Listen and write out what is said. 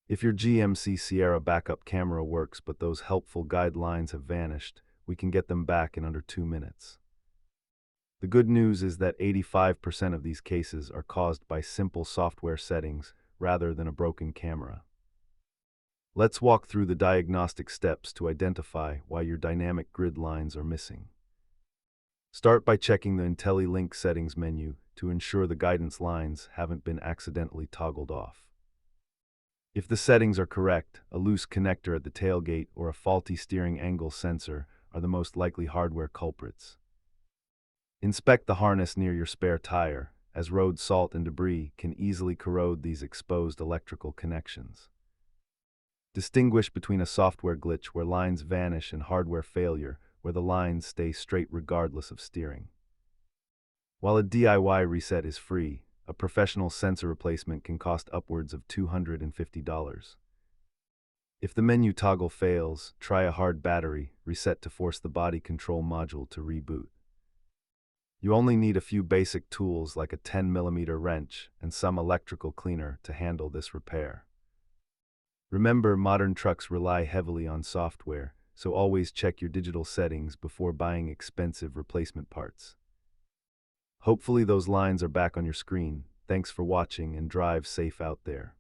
If your GMC Sierra backup camera works but those helpful guidelines have vanished, we can get them back in under 2 minutes. The good news is that 85% of these cases are caused by simple software settings rather than a broken camera. Let's walk through the diagnostic steps to identify why your dynamic grid lines are missing. Start by checking the IntelliLink settings menu to ensure the guidance lines haven't been accidentally toggled off. If the settings are correct, a loose connector at the tailgate or a faulty steering angle sensor are the most likely hardware culprits. Inspect the harness near your spare tire, as road salt and debris can easily corrode these exposed electrical connections. Distinguish between a software glitch where lines vanish and hardware failure where the lines stay straight regardless of steering. While a DIY reset is free, a professional sensor replacement can cost upwards of $250. If the menu toggle fails, try a hard battery reset to force the body control module to reboot. You only need a few basic tools like a 10mm wrench and some electrical cleaner to handle this repair. Remember, modern trucks rely heavily on software, so always check your digital settings before buying expensive replacement parts. Hopefully those lines are back on your screen. Thanks for watching and drive safe out there.